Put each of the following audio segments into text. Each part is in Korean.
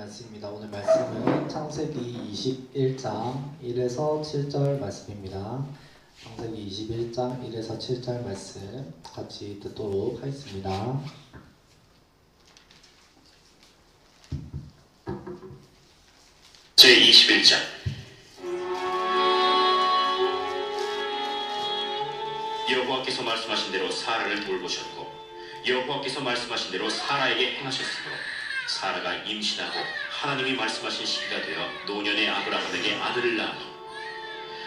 말씀입니다. 오늘 말씀은 창세기 21장 1에서 7절 말씀입니다. 창세기 21장 1에서 7절 말씀 같이 듣도록 하겠습니다. 제21장. 여호와께서 말씀하신 대로 사라를 돌보셨고 여호와께서 말씀하신 대로 사라에게 행하셨으므로 사라가 임신하고 하나님이 말씀하신 시기가 되어 노년의 아브라함에게 아들을 낳으니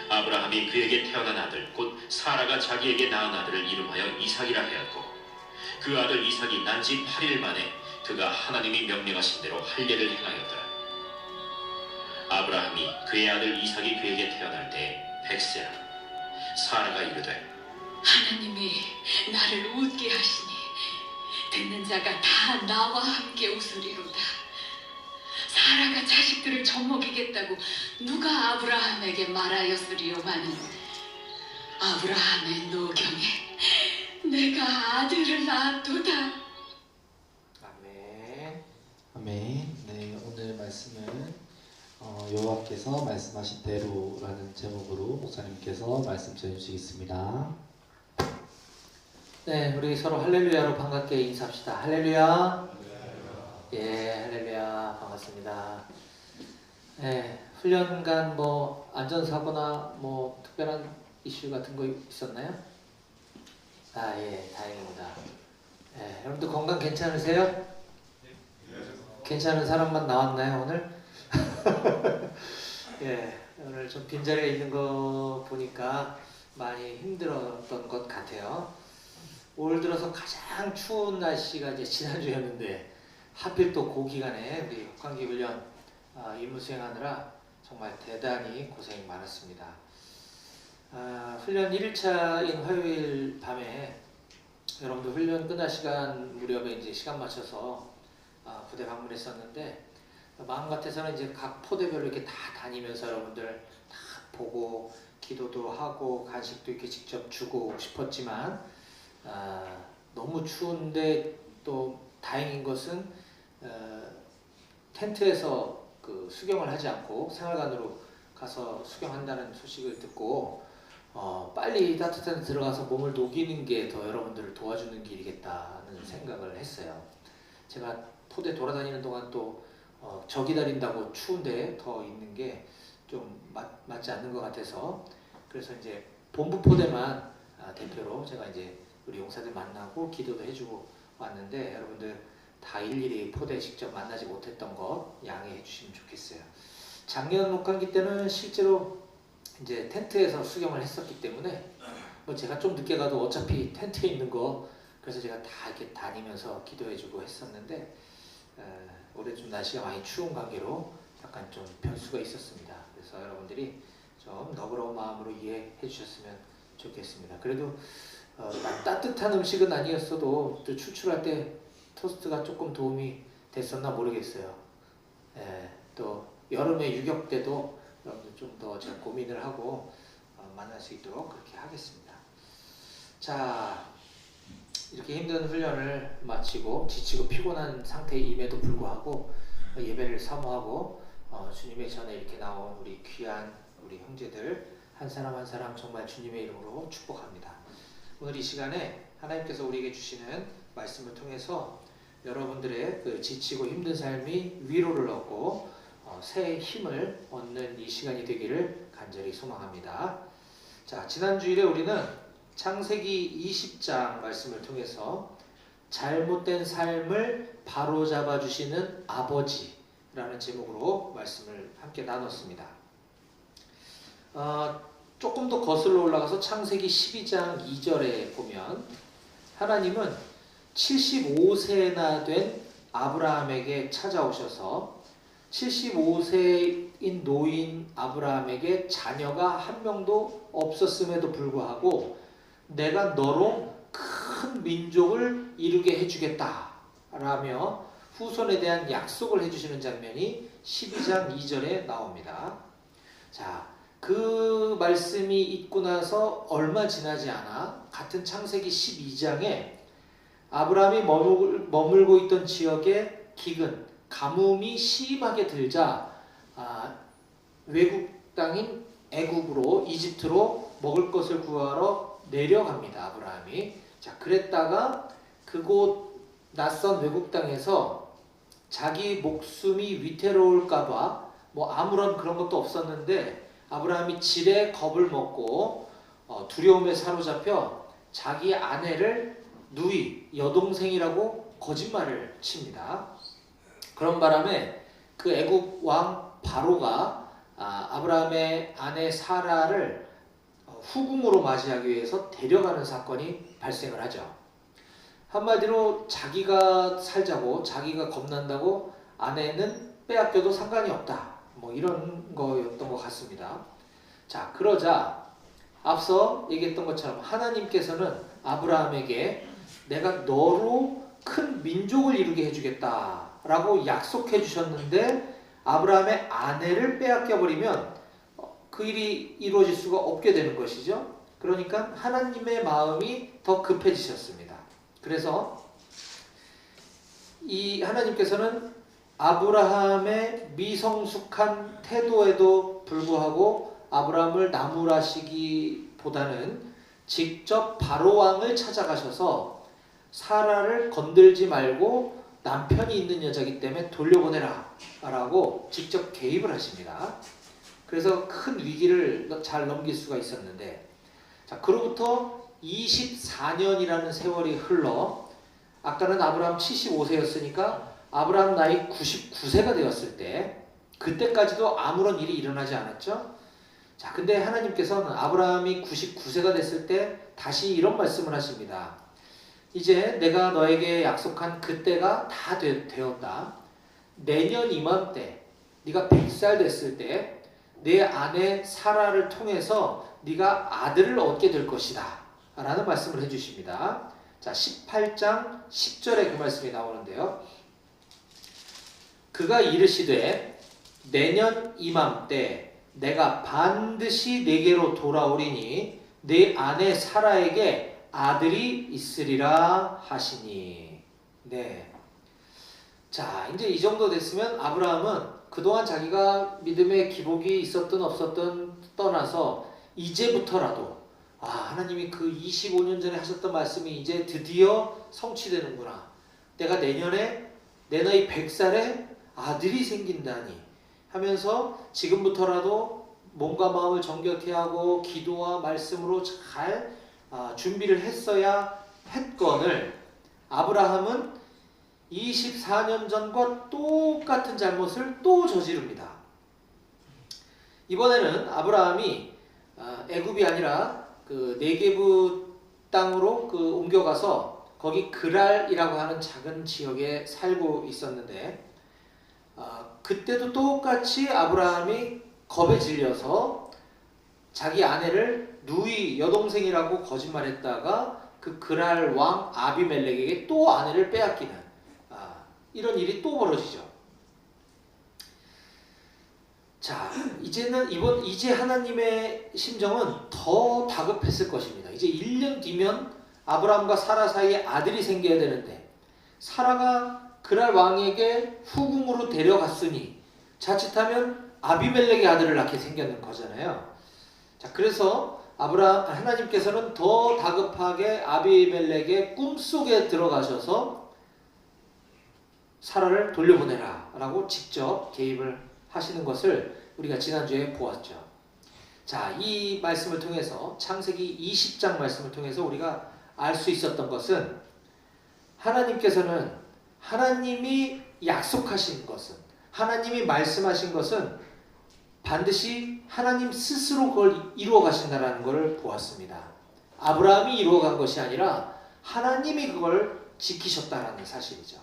아브라함이 그에게 태어난 아들 곧 사라가 자기에게 낳은 아들을 이름하여 이삭이라 하였고 그 아들 이삭이 난 지 8일 만에 그가 하나님이 명령하신 대로 할례를 행하였더라. 아브라함이 그의 아들 이삭이 그에게 태어날 때 100세라. 사라가 이르되 하나님이 나를 웃게 하시니 듣는 자가 다 나와 함께 웃으리로다. 사라가 자식들을 젖먹이겠다고 누가 아브라함에게 말하였으리요마는 아브라함의 노경에 내가 아들을 낳았도다. 아멘. 아멘. 네, 오늘 말씀은 여호와께서 말씀하신 대로라는 제목으로 목사님께서 말씀 전해주시겠습니다. 네, 우리 서로 할렐루야로 반갑게 인사합시다. 할렐루야. 예, 할렐루야. 반갑습니다. 네, 훈련간 뭐 안전사고나 뭐 특별한 이슈 같은 거 있었나요? 아, 예, 다행입니다. 예, 여러분들 건강 괜찮으세요? 괜찮은 사람만 나왔나요, 오늘? 예, 오늘 좀 빈자리가 있는 거 보니까 많이 힘들었던 것 같아요. 올 들어서 가장 추운 날씨가 이제 지난주였는데 하필 또 그 기간에 우리 혹한기 훈련 임무 수행하느라 정말 대단히 고생이 많았습니다. 훈련 1일차인 화요일 밤에 여러분들 훈련 끝날 시간 무렵에 이제 시간 맞춰서 부대 방문했었는데 마음 같아서는 이제 각 포대별로 이렇게 다 다니면서 여러분들 다 보고 기도도 하고 간식도 이렇게 직접 주고 싶었지만 너무 추운데 또 다행인 것은 텐트에서 그 수경을 하지 않고 생활관으로 가서 수경한다는 소식을 듣고 빨리 따뜻한 데 들어가서 몸을 녹이는 게 더 여러분들을 도와주는 길이겠다는 생각을 했어요. 제가 포대 돌아다니는 동안 또 저 기다린다고 추운데 더 있는 게 좀 맞지 않는 것 같아서 그래서 이제 본부 포대만 대표로 제가 이제 우리 용사들 만나고 기도도 해주고 왔는데 여러분들 다 일일이 포대 직접 만나지 못했던 것 양해해 주시면 좋겠어요. 작년 목감기 때는 실제로 이제 텐트에서 수경을 했었기 때문에 뭐 제가 좀 늦게 가도 어차피 텐트에 있는 거 그래서 제가 다 이렇게 다니면서 기도해주고 했었는데 올해 좀 날씨가 많이 추운 관계로 약간 좀 변수가 있었습니다. 그래서 여러분들이 좀 너그러운 마음으로 이해해 주셨으면 좋겠습니다. 그래도 따뜻한 음식은 아니었어도 또 출출할 때 토스트가 조금 도움이 됐었나 모르겠어요. 예, 또 여름에 유격 때도 여러분들 좀 더 제가 고민을 하고 만날 수 있도록 그렇게 하겠습니다. 자, 이렇게 힘든 훈련을 마치고 지치고 피곤한 상태임에도 불구하고 예배를 사모하고 주님의 전에 이렇게 나온 우리 귀한 우리 형제들 한 사람 한 사람 정말 주님의 이름으로 축복합니다. 오늘 이 시간에 하나님께서 우리에게 주시는 말씀을 통해서 여러분들의 그 지치고 힘든 삶이 위로를 얻고 새 힘을 얻는 이 시간이 되기를 간절히 소망합니다. 자, 지난 주일에 우리는 창세기 20장 말씀을 통해서 잘못된 삶을 바로잡아 주시는 아버지라는 제목으로 말씀을 함께 나눴습니다. 조금 더 거슬러 올라가서 창세기 12장 2절에 보면 하나님은 75세나 된 아브라함에게 찾아오셔서 75세인 노인 아브라함에게 자녀가 한 명도 없었음에도 불구하고 내가 너로 큰 민족을 이루게 해주겠다 라며 후손에 대한 약속을 해주시는 장면이 12장 2절에 나옵니다. 자, 그 말씀이 있고 나서 얼마 지나지 않아 같은 창세기 12장에 아브라함이 머물고 있던 지역에 기근, 가뭄이 심하게 들자 외국 땅인 애굽으로 이집트로 먹을 것을 구하러 내려갑니다. 아브라함이. 자, 그랬다가 그곳 낯선 외국 땅에서 자기 목숨이 위태로울까봐 뭐 아무런 그런 것도 없었는데 아브라함이 지레 겁을 먹고 두려움에 사로잡혀 자기 아내를 누이, 여동생이라고 거짓말을 칩니다. 그런 바람에 그 애국 왕 바로가 아브라함의 아내 사라를 후궁으로 맞이하기 위해서 데려가는 사건이 발생을 하죠. 한마디로 자기가 살자고, 자기가 겁난다고 아내는 빼앗겨도 상관이 없다. 뭐 이런 거였던 것 같습니다. 자, 그러자 앞서 얘기했던 것처럼 하나님께서는 아브라함에게 내가 너로 큰 민족을 이루게 해주겠다 라고 약속해 주셨는데 아브라함의 아내를 빼앗겨 버리면 그 일이 이루어질 수가 없게 되는 것이죠. 그러니까 하나님의 마음이 더 급해지셨습니다. 그래서 이 하나님께서는 아브라함의 미성숙한 태도에도 불구하고 아브라함을 나무라시기보다는 직접 바로 왕을 찾아가셔서 사라를 건들지 말고 남편이 있는 여자이기 때문에 돌려보내라 라고 직접 개입을 하십니다. 그래서 큰 위기를 잘 넘길 수가 있었는데, 자, 그로부터 24년이라는 세월이 흘러 아까는 아브라함 75세였으니까 아브라함 나이 99세가 되었을 때 그때까지도 아무런 일이 일어나지 않았죠. 자, 근데 하나님께서는 아브라함이 99세가 됐을 때 다시 이런 말씀을 하십니다. 이제 내가 너에게 약속한 그때가 다 되었다. 내년 이맘때 네가 100살 됐을 때 내 아내 사라를 통해서 네가 아들을 얻게 될 것이다 라는 말씀을 해주십니다. 자, 18장 10절에 그 말씀이 나오는데요. 그가 이르시되 내년 이맘때 내가 반드시 내게로 돌아오리니 내 아내 사라에게 아들이 있으리라 하시니. 네. 자, 이제 이 정도 됐으면 아브라함은 그동안 자기가 믿음의 기복이 있었든 없었든 떠나서 이제부터라도 하나님이 그 25년 전에 하셨던 말씀이 이제 드디어 성취되는구나. 내가 내년에 내 나이 100살에 아들이 생긴다니 하면서 지금부터라도 몸과 마음을 정결케 하고 기도와 말씀으로 잘 준비를 했어야 했건을 아브라함은 24년 전과 똑같은 잘못을 또 저지릅니다. 이번에는 아브라함이 애굽이 아니라 그 네게브 땅으로 옮겨가서 거기 그랄이라고 하는 작은 지역에 살고 있었는데 그때도 똑같이 아브라함이 겁에 질려서 자기 아내를 누이 여동생이라고 거짓말했다가 그 그랄 왕 아비멜렉에게 또 아내를 빼앗기는 이런 일이 또 벌어지죠. 자, 이제 하나님의 심정은 더 다급했을 것입니다. 이제 1년 뒤면 아브라함과 사라 사이에 아들이 생겨야 되는데 사라가 그랄 왕에게 후궁으로 데려갔으니 자칫하면 아비멜렉의 아들을 낳게 생겼는 거잖아요. 자, 그래서 하나님께서는 더 다급하게 아비멜렉의 꿈속에 들어가셔서 사라를 돌려보내라 라고 직접 개입을 하시는 것을 우리가 지난주에 보았죠. 자, 이 말씀을 통해서 창세기 20장 말씀을 통해서 우리가 알 수 있었던 것은 하나님께서는 하나님이 약속하신 것은 하나님이 말씀하신 것은 반드시 하나님 스스로 그걸 이루어 가신다는 것을 보았습니다. 아브라함이 이루어 간 것이 아니라 하나님이 그걸 지키셨다는 사실이죠.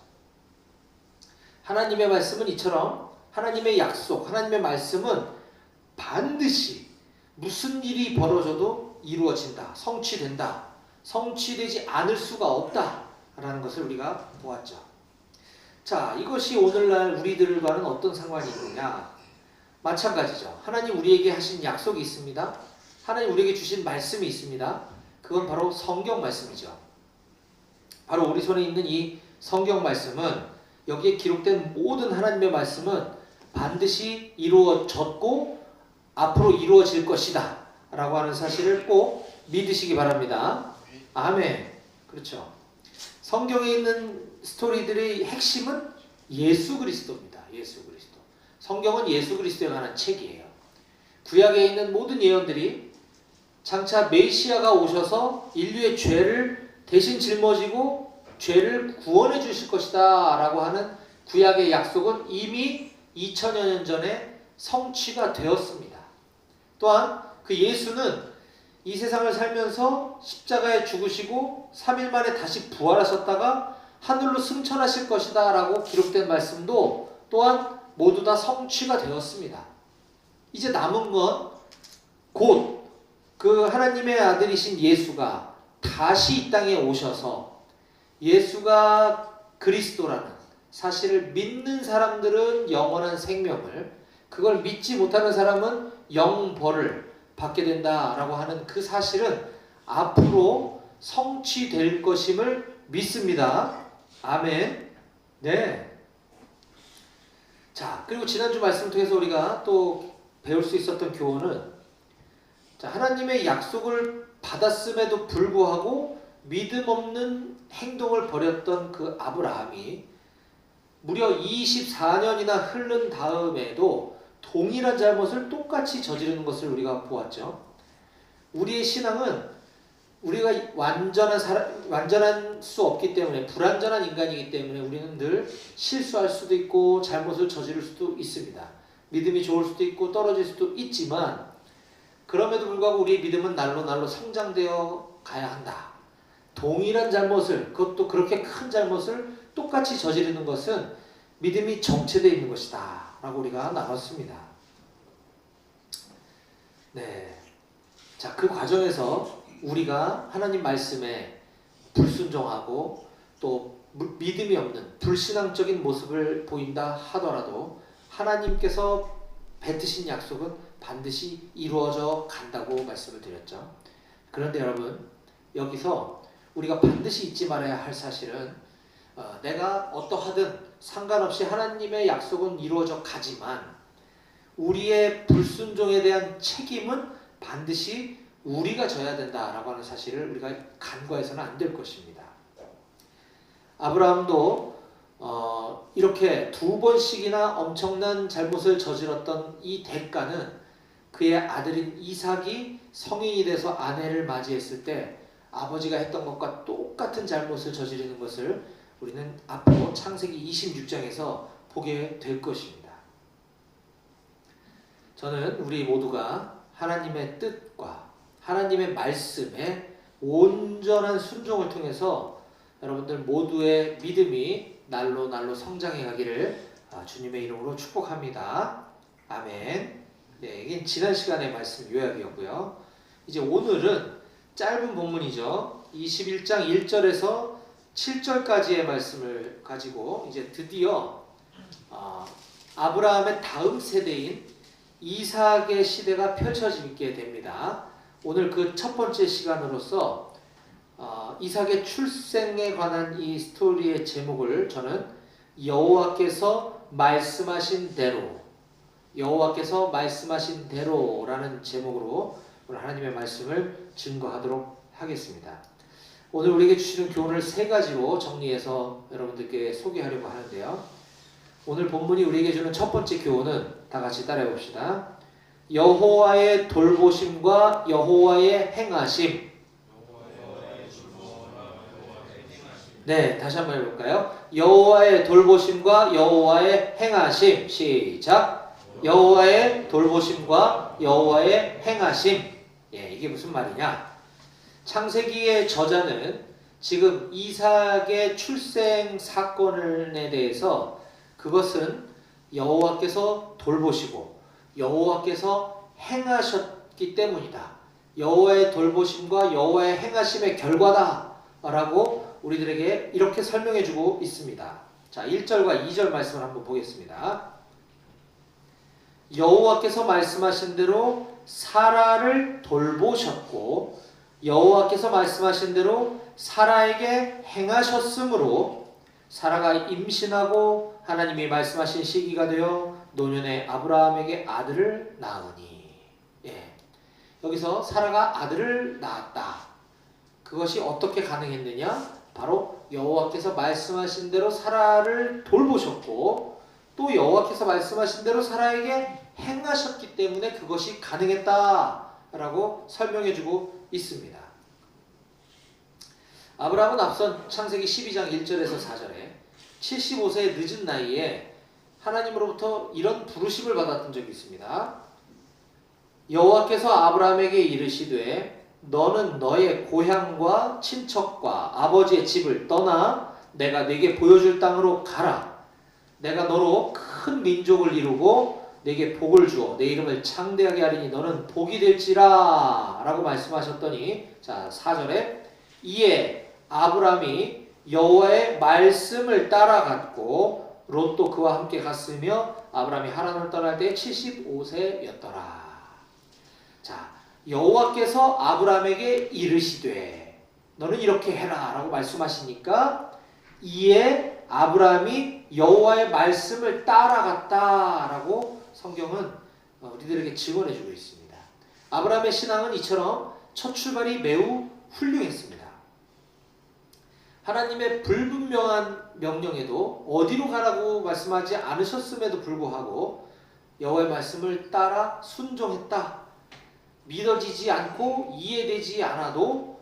하나님의 말씀은 이처럼 하나님의 약속, 하나님의 말씀은 반드시 무슨 일이 벌어져도 이루어진다, 성취된다, 성취되지 않을 수가 없다 라는 것을 우리가 보았죠. 자, 이것이 오늘날 우리들과는 어떤 상관이 있느냐? 마찬가지죠. 하나님 우리에게 하신 약속이 있습니다. 하나님 우리에게 주신 말씀이 있습니다. 그건 바로 성경 말씀이죠. 바로 우리 손에 있는 이 성경 말씀은 여기에 기록된 모든 하나님의 말씀은 반드시 이루어졌고 앞으로 이루어질 것이다 라고 하는 사실을 꼭 믿으시기 바랍니다. 아멘. 그렇죠. 성경에 있는 스토리들의 핵심은 예수 그리스도입니다. 예수 그리스도. 성경은 예수 그리스도에 관한 책이에요. 구약에 있는 모든 예언들이 장차 메시아가 오셔서 인류의 죄를 대신 짊어지고 죄를 구원해 주실 것이다 라고 하는 구약의 약속은 이미 2000여 년 전에 성취가 되었습니다. 또한 그 예수는 이 세상을 살면서 십자가에 죽으시고 3일 만에 다시 부활하셨다가 하늘로 승천하실 것이다 라고 기록된 말씀도 또한 모두 다 성취가 되었습니다. 이제 남은 건 곧 그 하나님의 아들이신 예수가 다시 이 땅에 오셔서 예수가 그리스도라는 사실을 믿는 사람들은 영원한 생명을, 그걸 믿지 못하는 사람은 영벌을 받게 된다라고 하는 그 사실은 앞으로 성취될 것임을 믿습니다. 아멘. 네. 자, 그리고 지난주 말씀을 통해서 우리가 또 배울 수 있었던 교훈은, 자, 하나님의 약속을 받았음에도 불구하고 믿음 없는 행동을 벌였던 그 아브라함이 무려 24년이나 흐른 다음에도 동일한 잘못을 똑같이 저지르는 것을 우리가 보았죠. 우리의 신앙은 우리가 완전한 수 없기 때문에, 불완전한 인간이기 때문에 우리는 늘 실수할 수도 있고 잘못을 저지를 수도 있습니다. 믿음이 좋을 수도 있고 떨어질 수도 있지만, 그럼에도 불구하고 우리의 믿음은 날로 날로 성장되어 가야 한다. 동일한 잘못을, 그것도 그렇게 큰 잘못을 똑같이 저지르는 것은 믿음이 정체되어 있는 것이다 라고 우리가 나눴습니다. 네. 자, 그 과정에서 우리가 하나님 말씀에 불순종하고 또 믿음이 없는 불신앙적인 모습을 보인다 하더라도 하나님께서 뱉으신 약속은 반드시 이루어져 간다고 말씀을 드렸죠. 그런데 여러분, 여기서 우리가 반드시 잊지 말아야 할 사실은, 내가 어떠하든 상관없이 하나님의 약속은 이루어져 가지만 우리의 불순종에 대한 책임은 반드시 우리가 져야 된다라고 하는 사실을 우리가 간과해서는 안 될 것입니다. 아브라함도 이렇게 2번씩이나 엄청난 잘못을 저질렀던 이 대가는 그의 아들인 이삭이 성인이 돼서 아내를 맞이했을 때 아버지가 했던 것과 똑같은 잘못을 저지르는 것을 우리는 앞으로 창세기 26장에서 보게 될 것입니다. 저는 우리 모두가 하나님의 뜻과 하나님의 말씀에 온전한 순종을 통해서 여러분들 모두의 믿음이 날로 날로 성장해 가기를 주님의 이름으로 축복합니다. 아멘. 네, 이게 지난 시간의 말씀 요약이었고요. 이제 오늘은 짧은 본문이죠. 21장 1절에서 7절까지의 말씀을 가지고 이제 드디어 아브라함의 다음 세대인 이삭의 시대가 펼쳐지게 됩니다. 오늘 그 첫 번째 시간으로서 이삭의 출생에 관한 이 스토리의 제목을 저는 여호와께서 말씀하신 대로, 여호와께서 말씀하신 대로라는 제목으로 오늘 하나님의 말씀을 증거하도록 하겠습니다. 오늘 우리에게 주시는 교훈을 3가지로 정리해서 여러분들께 소개하려고 하는데요. 오늘 본문이 우리에게 주는 첫 번째 교훈은 다 같이 따라해 봅시다. 여호와의 돌보심과 여호와의 행하심. 네, 다시 한번 해볼까요? 여호와의 돌보심과 여호와의 행하심. 시작. 여호와의 돌보심과 여호와의 행하심. 예, 이게 무슨 말이냐? 창세기의 저자는 지금 이삭의 출생 사건에 대해서 그것은 여호와께서 돌보시고 여호와께서 행하셨기 때문이다. 여호와의 돌보심과 여호와의 행하심의 결과다 라고 우리들에게 이렇게 설명해주고 있습니다. 자, 1절과 2절 말씀을 한번 보겠습니다. 여호와께서 말씀하신 대로 사라를 돌보셨고 여호와께서 말씀하신 대로 사라에게 행하셨으므로 사라가 임신하고 하나님이 말씀하신 시기가 되어 노년의 아브라함에게 아들을 낳으니. 예. 여기서 사라가 아들을 낳았다. 그것이 어떻게 가능했느냐? 바로 여호와께서 말씀하신 대로 사라를 돌보셨고 또 여호와께서 말씀하신 대로 사라에게 행하셨기 때문에 그것이 가능했다라고 설명해주고 있습니다. 아브라함은 앞선 창세기 12장 1절에서 4절에 75세의 늦은 나이에 하나님으로부터 이런 부르심을 받았던 적이 있습니다. 여호와께서 아브라함에게 이르시되 너는 너의 고향과 친척과 아버지의 집을 떠나 내가 네게 보여줄 땅으로 가라. 내가 너로 큰 민족을 이루고 네게 복을 주어 내 이름을 창대하게 하리니 너는 복이 될지라 라고 말씀하셨더니 자 4절에 이에 아브라함이 여호와의 말씀을 따라갔고 롯도 그와 함께 갔으며 아브라함이 하란을 떠날 때 75세였더라. 자, 여호와께서 아브라함에게 이르시되 너는 이렇게 해라 라고 말씀하시니까 이에 아브라함이 여호와의 말씀을 따라갔다 라고 성경은 우리들에게 증언해주고 있습니다. 아브라함의 신앙은 이처럼 첫 출발이 매우 훌륭했습니다. 하나님의 불분명한 명령에도 어디로 가라고 말씀하지 않으셨음에도 불구하고 여호와의 말씀을 따라 순종했다. 믿어지지 않고 이해되지 않아도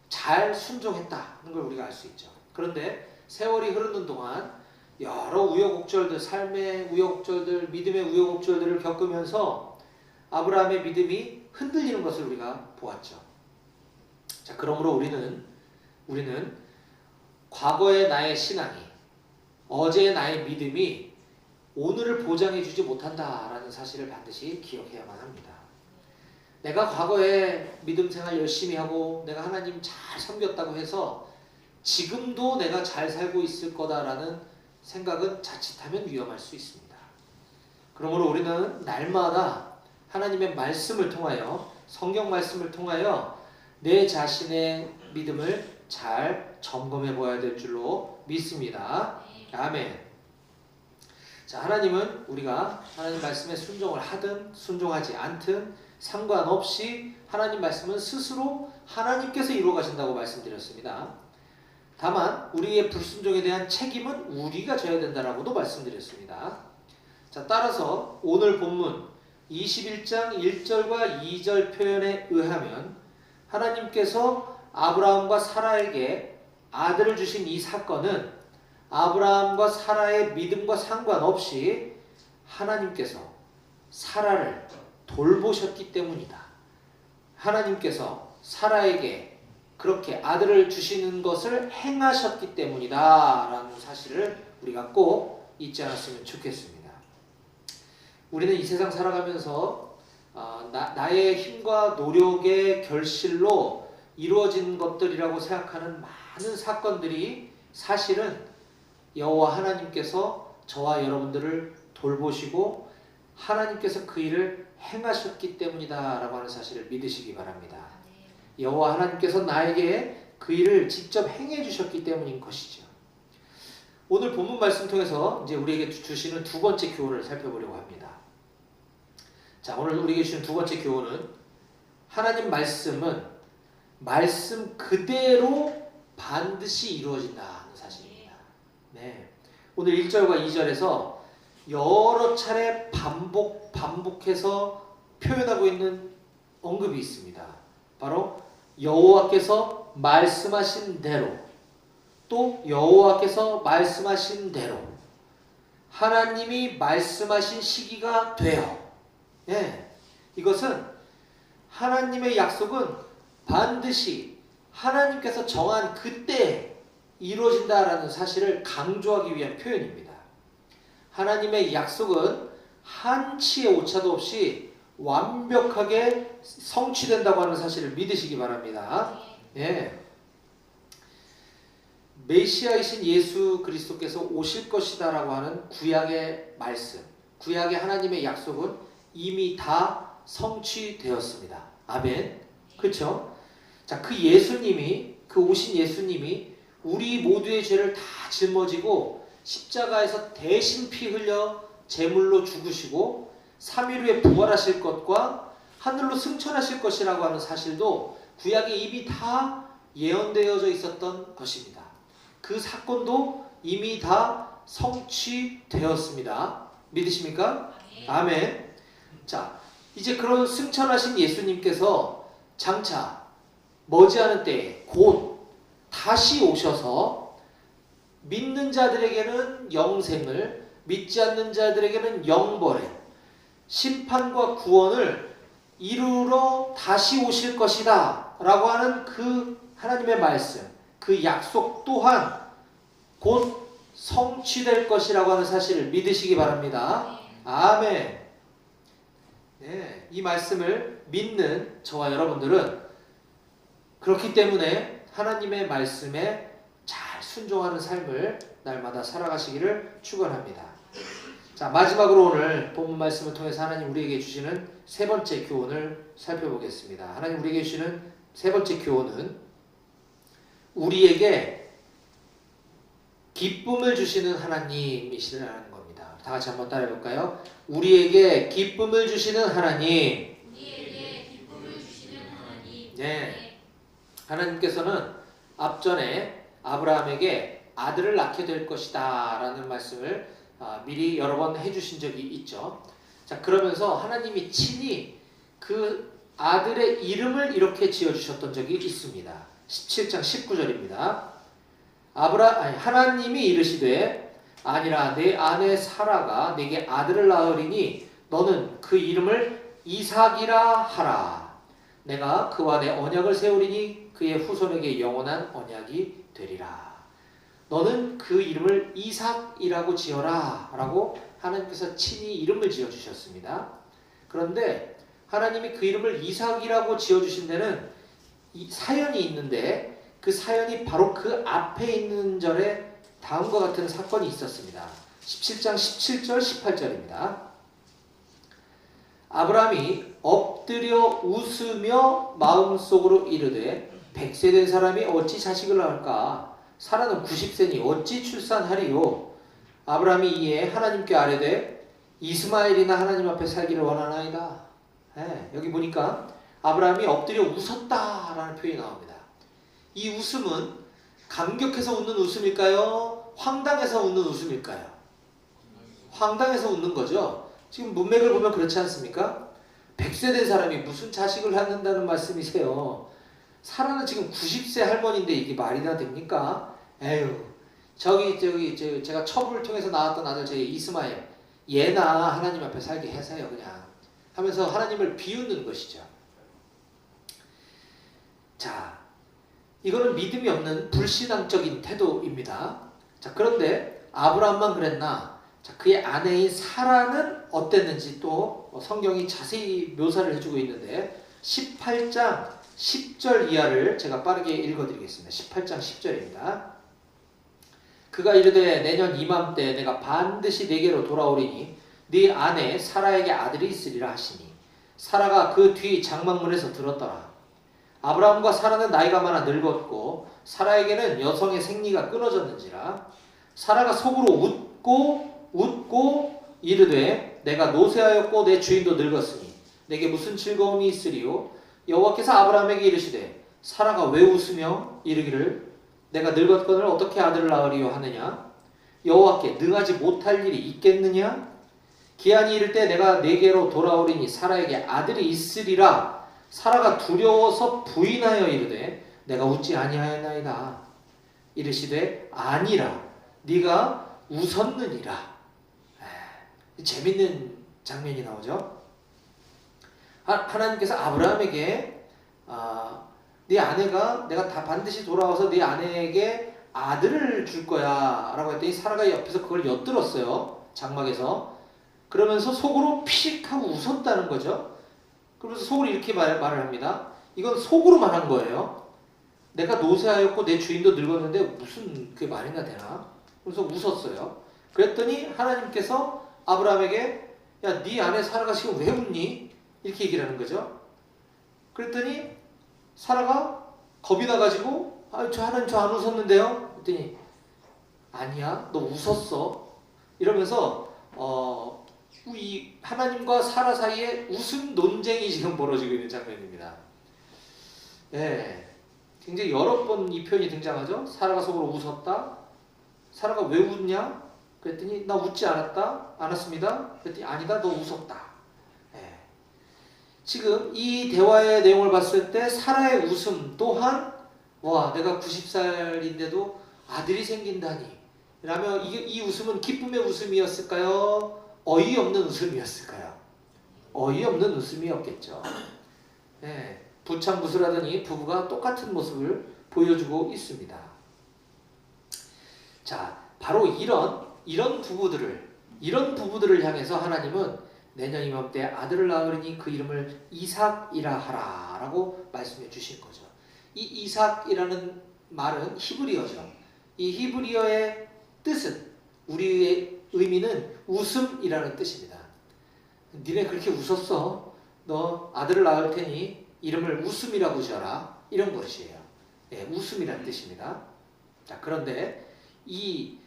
잘 순종했다는 걸 우리가 알 수 있죠. 그런데 세월이 흐르는 동안 여러 우여곡절들, 삶의 우여곡절들, 믿음의 우여곡절들을 겪으면서 아브라함의 믿음이 흔들리는 것을 우리가 보았죠. 자, 그러므로 우리는 과거의 나의 신앙이, 어제의 나의 믿음이 오늘을 보장해주지 못한다라는 사실을 반드시 기억해야만 합니다. 내가 과거에 믿음 생활 열심히 하고 내가 하나님 잘 섬겼다고 해서 지금도 내가 잘 살고 있을 거다라는 생각은 자칫하면 위험할 수 있습니다. 그러므로 우리는 날마다 하나님의 말씀을 통하여, 성경 말씀을 통하여 내 자신의 믿음을 잘 점검해 보아야 될 줄로 믿습니다. 아멘. 자, 하나님은 우리가 하나님 말씀에 순종을 하든 순종하지 않든 상관없이 하나님 말씀은 스스로 하나님께서 이루어 가신다고 말씀드렸습니다. 다만 우리의 불순종에 대한 책임은 우리가 져야 된다라고도 말씀드렸습니다. 자, 따라서 오늘 본문 21장 1절과 2절 표현에 의하면 하나님께서 아브라함과 사라에게 아들을 주신 이 사건은 아브라함과 사라의 믿음과 상관없이 하나님께서 사라를 돌보셨기 때문이다. 하나님께서 사라에게 그렇게 아들을 주시는 것을 행하셨기 때문이다 라는 사실을 우리가 꼭 잊지 않았으면 좋겠습니다. 우리는 이 세상 살아가면서 나의 힘과 노력의 결실로 이루어진 것들이라고 생각하는 많은 사건들이 사실은 여호와 하나님께서 저와 여러분들을 돌보시고 하나님께서 그 일을 행하셨기 때문이다 라고 하는 사실을 믿으시기 바랍니다. 여호와 하나님께서 나에게 그 일을 직접 행해 주셨기 때문인 것이죠. 오늘 본문 말씀 통해서 이제 우리에게 주시는 두 번째 교훈을 살펴보려고 합니다. 자, 오늘 우리에게 주시는 두 번째 교훈은 하나님 말씀은 말씀 그대로 반드시 이루어진다는 사실입니다. 네. 오늘 1절과 2절에서 여러 차례 반복해서 표현하고 있는 언급이 있습니다. 바로 여호와께서 말씀하신 대로, 또 여호와께서 말씀하신 대로, 하나님이 말씀하신 시기가 되어. 예, 이것은 하나님의 약속은 반드시 하나님께서 정한 그때 이루어진다라는 사실을 강조하기 위한 표현입니다. 하나님의 약속은 한치의 오차도 없이 완벽하게 성취된다고 하는 사실을 믿으시기 바랍니다. 예. 메시아이신 예수 그리스도께서 오실 것이다 라고 하는 구약의 말씀, 구약의 하나님의 약속은 이미 다 성취되었습니다. 아멘. 그렇죠? 자, 그 예수님이, 그 오신 예수님이 우리 모두의 죄를 다 짊어지고 십자가에서 대신 피 흘려 제물로 죽으시고 3일 후에 부활하실 것과 하늘로 승천하실 것이라고 하는 사실도 구약에 이미 다 예언되어져 있었던 것입니다. 그 사건도 이미 다 성취되었습니다. 믿으십니까? 아멘. 자, 이제 그런 승천하신 예수님께서 장차 머지않은 때에 곧 다시 오셔서 믿는 자들에게는 영생을, 믿지 않는 자들에게는 영벌을, 심판과 구원을 이루러 다시 오실 것이다 라고 하는 그 하나님의 말씀, 그 약속 또한 곧 성취될 것이라고 하는 사실을 믿으시기 바랍니다. 아멘. 네, 이 말씀을 믿는 저와 여러분들은 그렇기 때문에 하나님의 말씀에 잘 순종하는 삶을 날마다 살아가시기를 축원합니다. 자, 마지막으로 오늘 본문 말씀을 통해서 하나님 우리에게 주시는 세 번째 교훈을 살펴보겠습니다. 하나님 우리에게 주시는 세 번째 교훈은 우리에게 기쁨을 주시는 하나님이시라는 겁니다. 다 같이 한번 따라해 볼까요? 우리에게 기쁨을 주시는 하나님. 네. 하나님께서는 앞전에 아브라함에게 아들을 낳게 될 것이다 라는 말씀을 미리 여러 번 해주신 적이 있죠. 자, 그러면서 하나님이 친히 그 아들의 이름을 이렇게 지어주셨던 적이 있습니다. 17장 19절입니다. 하나님이 이르시되 아니라 내 아내 사라가 내게 아들을 낳으리니 너는 그 이름을 이삭이라 하라. 내가 그와 내 언약을 세우리니 그의 후손에게 영원한 언약이 되리라. 너는 그 이름을 이삭이라고 지어라 라고 하나님께서 친히 이름을 지어주셨습니다. 그런데 하나님이 그 이름을 이삭이라고 지어주신 데는 사연이 있는데 그 사연이 바로 그 앞에 있는 절에 다음과 같은 사건이 있었습니다. 17장 17절 18절입니다. 아브라함이 엎드려 웃으며 마음속으로 이르되 100세 된 사람이 어찌 자식을 낳을까? 사라는 90세니 어찌 출산하리요? 아브라함이 이에 하나님께 아뢰되 이스마엘이나 하나님 앞에 살기를 원하나이다. 네, 여기 보니까 아브라함이 엎드려 웃었다라는 표현이 나옵니다. 이 웃음은 감격해서 웃는 웃음일까요? 황당해서 웃는 웃음일까요? 황당해서 웃는 거죠. 지금 문맥을 보면 그렇지 않습니까? 100세 된 사람이 무슨 자식을 낳는다는 말씀이세요. 사라는 지금 90세 할머니인데 이게 말이나 됩니까? 에휴, 제가 첩을 통해서 낳았던 아들 제 이스마엘, 얘나 하나님 앞에 살게 해서요 그냥 하면서 하나님을 비웃는 것이죠. 자, 이거는 믿음이 없는 불신앙적인 태도입니다. 자, 그런데 아브라함만 그랬나? 자, 그의 아내인 사라는 어땠는지 또 성경이 자세히 묘사를 해주고 있는데 18장 10절 이하를 제가 빠르게 읽어드리겠습니다. 18장 10절입니다. 그가 이르되 내년 이맘때 내가 반드시 내게로 돌아오리니 네 아내 사라에게 아들이 있으리라 하시니 사라가 그 뒤 장막문에서 들었더라. 아브라함과 사라는 나이가 많아 늙었고 사라에게는 여성의 생리가 끊어졌는지라. 사라가 속으로 웃고 이르되 내가 노쇠하였고 내 주인도 늙었으니 내게 무슨 즐거움이 있으리요? 여호와께서 아브라함에게 이르시되 사라가 왜 웃으며 이르기를 내가 늙었거늘 어떻게 아들을 낳으리요 하느냐? 여호와께 능하지 못할 일이 있겠느냐? 기한이 이를 때 내가 내게로 돌아오리니 사라에게 아들이 있으리라. 사라가 두려워서 부인하여 이르되 내가 웃지 아니하였나이다. 이르시되 아니라 네가 웃었느니라. 재밌는 장면이 나오죠. 하나님께서 아브라함에게 네 아내가 내가 다 반드시 돌아와서 네 아내에게 아들을 줄 거야 라고 했더니 사라가 옆에서 그걸 엿들었어요. 장막에서. 그러면서 속으로 피식 하고 웃었다는 거죠. 그러면서 속으로 이렇게 말을 합니다. 이건 속으로 말한 거예요. 내가 노쇠하였고 내 주인도 늙었는데 무슨 그게 말이나 되나? 그래서 웃었어요. 그랬더니 하나님께서 아브라함에게 야, 네 아내 사라가 지금 왜 웃니? 이렇게 얘기를 하는 거죠. 그랬더니 사라가 겁이 나가지고 하나님 저 안 웃었는데요? 그랬더니 아니야, 너 웃었어. 이러면서 이 하나님과 사라 사이에 웃음 논쟁이 지금 벌어지고 있는 장면입니다. 예, 굉장히 여러 번 이 표현이 등장하죠. 사라가 속으로 웃었다. 사라가 왜 웃냐? 그랬더니 나 웃지 않았습니다. 그랬더니 아니다, 너 웃었다. 예. 지금 이 대화의 내용을 봤을 때 사라의 웃음 또한 와, 내가 90살인데도 아들이 생긴다니 라며 이 웃음은 기쁨의 웃음이었을까요? 어이없는 웃음이었을까요? 어이없는 웃음이었겠죠. 예. 부창부수라더니 부부가 똑같은 모습을 보여주고 있습니다. 자, 바로 이런 부부들을 향해서 하나님은 내년 이맘때 아들을 낳으리니 그 이름을 이삭이라 하라 라고 말씀해 주신 거죠. 이 이삭이라는 말은 히브리어죠. 이 히브리어의 뜻은, 우리의 의미는 웃음이라는 뜻입니다. 니네 그렇게 웃었어. 너 아들을 낳을 테니 이름을 웃음이라고 지어라. 이런 것이에요. 네, 웃음이라는 뜻입니다. 자, 그런데 이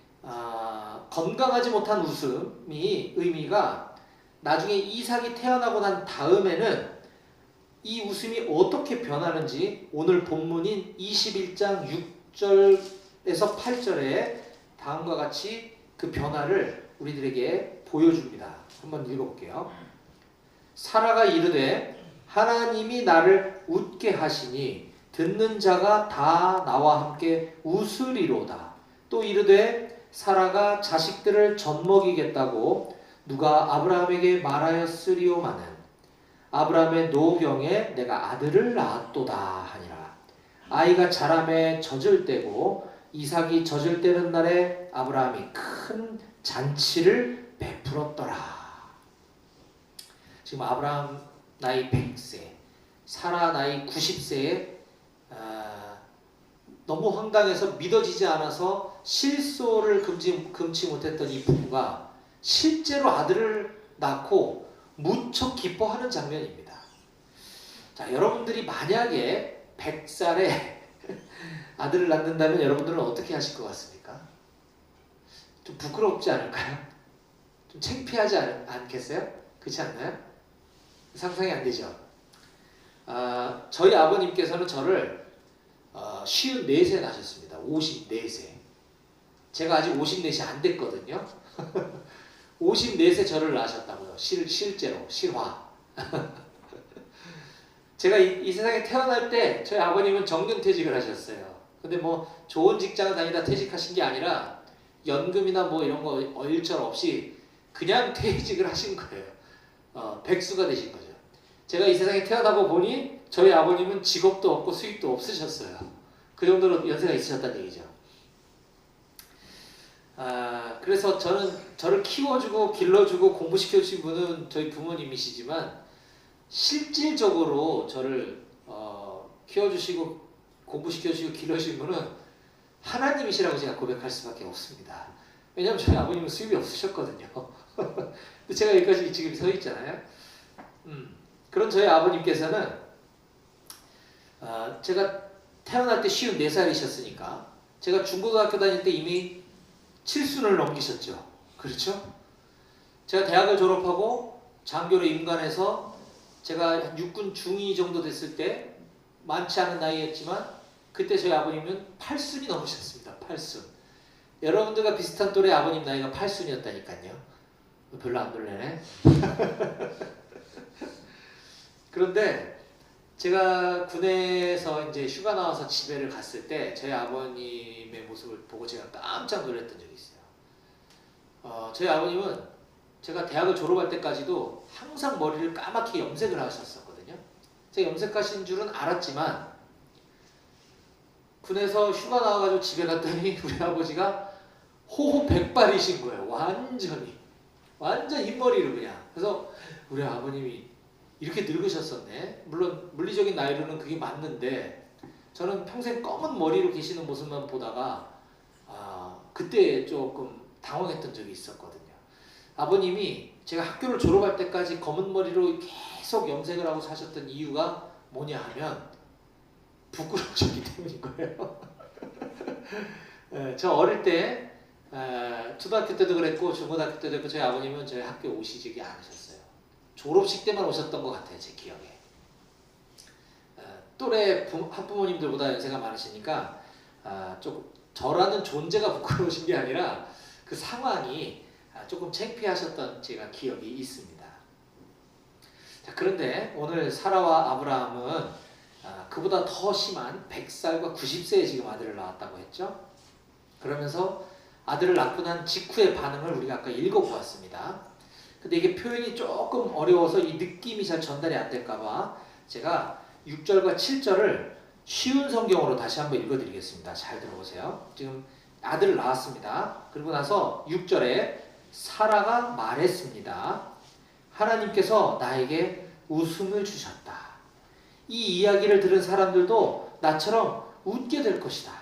건강하지 못한 웃음이 의미가 나중에 이삭이 태어나고 난 다음에는 이 웃음이 어떻게 변하는지 오늘 본문인 21장 6절에서 8절에 다음과 같이 그 변화를 우리들에게 보여줍니다. 한번 읽어볼게요. 사라가 이르되 하나님이 나를 웃게 하시니 듣는 자가 다 나와 함께 웃으리로다. 또 이르되 사라가 자식들을 젖먹이겠다고 누가 아브라함에게 말하였으리오마는 아브라함의 노경에 내가 아들을 낳았도다 하니라. 아이가 자라매 젖을 때고 이삭이 젖을 때는 날에 아브라함이 큰 잔치를 베풀었더라. 지금 아브라함 나이 100세, 사라 나이 90세에 너무 황당해서 믿어지지 않아서 실소를 금치 못했던 이 부부가 실제로 아들을 낳고 무척 기뻐하는 장면입니다. 자, 여러분들이 만약에 100살에 아들을 낳는다면 여러분들은 어떻게 하실 것 같습니까? 좀 부끄럽지 않을까요? 좀 창피하지 않겠어요? 그렇지 않나요? 상상이 안 되죠? 저희 아버님께서는 저를 54세 낳으셨습니다. 54세. 제가 아직 54세 안 됐거든요. 54세 저를 낳으셨다고요. 실제로, 실화. 제가 이 세상에 태어날 때 저희 아버님은 정년퇴직을 하셨어요. 근데 뭐 좋은 직장을 다니다 퇴직하신 게 아니라 연금이나 뭐 이런 거 일절 없이 그냥 퇴직을 하신 거예요. 백수가 되신 거죠. 제가 이 세상에 태어나고 보니 저희 아버님은 직업도 없고 수입도 없으셨어요. 그 정도로 연세가 있으셨다는 얘기죠. 그래서 저를 키워주고 길러주고 공부시켜주신 분은 저희 부모님이시지만 실질적으로 저를 키워주시고 공부시켜주시고 길러주신 분은 하나님이시라고 제가 고백할 수밖에 없습니다. 왜냐하면 저희 아버님은 수입이 없으셨거든요. 근데 제가 여기까지 지금 서 있잖아요. 그런 저희 아버님께서는 제가 태어날 때 54살이셨으니까 제가 중고등학교 다닐 때 이미 칠순을 넘기셨죠. 그렇죠? 제가 대학을 졸업하고 장교로 임관해서 제가 육군 중위 정도 됐을 때 많지 않은 나이였지만 그때 저희 아버님은 8순이 넘으셨습니다. 8순. 여러분들과 비슷한 또래 아버님 나이가 8순이었다니까요. 별로 안 놀래네. 그런데 제가 군에서 이제 휴가 나와서 집에를 갔을 때 저희 아버님의 모습을 보고 제가 깜짝 놀랐던 적이 있어요. 저희 아버님은 제가 대학을 졸업할 때까지도 항상 머리를 까맣게 염색을 하셨었거든요. 제가 염색하신 줄은 알았지만 군에서 휴가 나와가지고 집에 갔더니 우리 아버지가 호호 백발이신 거예요. 완전히. 완전 흰머리로 그냥. 그래서 우리 아버님이 이렇게 늙으셨었네. 물론 물리적인 나이로는 그게 맞는데 저는 평생 검은 머리로 계시는 모습만 보다가 그때 조금 당황했던 적이 있었거든요. 아버님이 제가 학교를 졸업할 때까지 검은 머리로 계속 염색을 하고 사셨던 이유가 뭐냐 하면 부끄러우셨기 때문인 거예요. 저 어릴 때 초등학교 때도 그랬고 중고등학교 때도 그랬고 저희 아버님은 저희 학교 오시지 않으셨어요. 졸업식 때만 오셨던 것 같아요. 제 기억에. 또래 학부모님들보다 연세가 많으시니까 조금 저라는 존재가 부끄러우신 게 아니라 그 상황이 조금 창피하셨던 제가 기억이 있습니다. 자, 그런데 오늘 사라와 아브라함은 그보다 더 심한 100살과 90세에 지금 아들을 낳았다고 했죠. 그러면서 아들을 낳고 난 직후의 반응을 우리가 아까 읽어보았습니다. 근데 이게 표현이 조금 어려워서 이 느낌이 잘 전달이 안 될까봐 제가 6절과 7절을 쉬운 성경으로 다시 한번 읽어드리겠습니다. 잘 들어보세요. 지금 아들을 낳았습니다. 그리고 나서 6절에 사라가 말했습니다. 하나님께서 나에게 웃음을 주셨다. 이 이야기를 들은 사람들도 나처럼 웃게 될 것이다.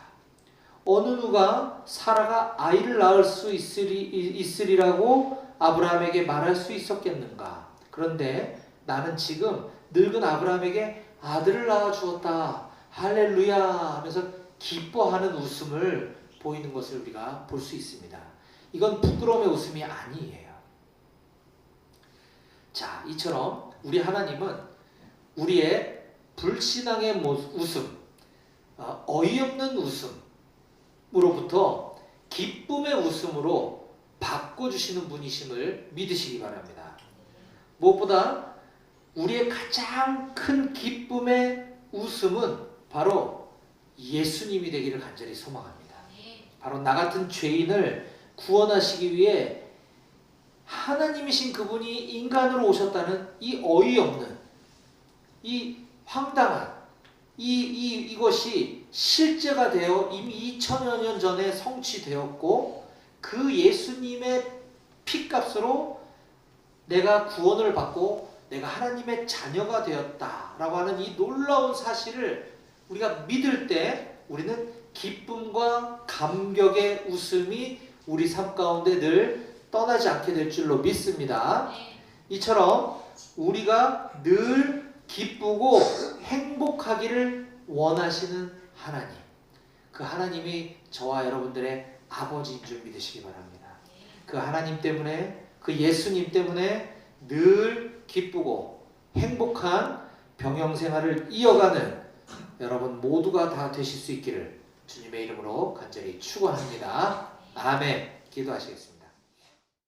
어느 누가 사라가 아이를 낳을 수 있으리라고 아브라함에게 말할 수 있었겠는가. 그런데 나는 지금 늙은 아브라함에게 아들을 낳아 주었다. 할렐루야 하면서 기뻐하는 웃음을 보이는 것을 우리가 볼 수 있습니다. 이건 부끄러움의 웃음이 아니에요. 자, 이처럼 우리 하나님은 우리의 불신앙의 웃음, 어이없는 웃음으로부터 기쁨의 웃음으로 바꿔주시는 분이심을 믿으시기 바랍니다. 무엇보다 우리의 가장 큰 기쁨의 웃음은 바로 예수님이 되기를 간절히 소망합니다. 바로 나 같은 죄인을 구원하시기 위해 하나님이신 그분이 인간으로 오셨다는 이 어이없는, 이 황당한, 이것이 실제가 되어 이미 2000여 년 전에 성취되었고 그 예수님의 피값으로 내가 구원을 받고 내가 하나님의 자녀가 되었다라고 하는 이 놀라운 사실을 우리가 믿을 때 우리는 기쁨과 감격의 웃음이 우리 삶 가운데 늘 떠나지 않게 될 줄로 믿습니다. 이처럼 우리가 늘 기쁘고 행복하기를 원하시는 하나님, 그 하나님이 저와 여러분들의 아버지인 줄 믿으시기 바랍니다. 그 하나님 때문에, 그 예수님 때문에 늘 기쁘고 행복한 병영생활을 이어가는 여러분 모두가 다 되실 수 있기를 주님의 이름으로 간절히 축원합니다. 아멘. 기도하시겠습니다.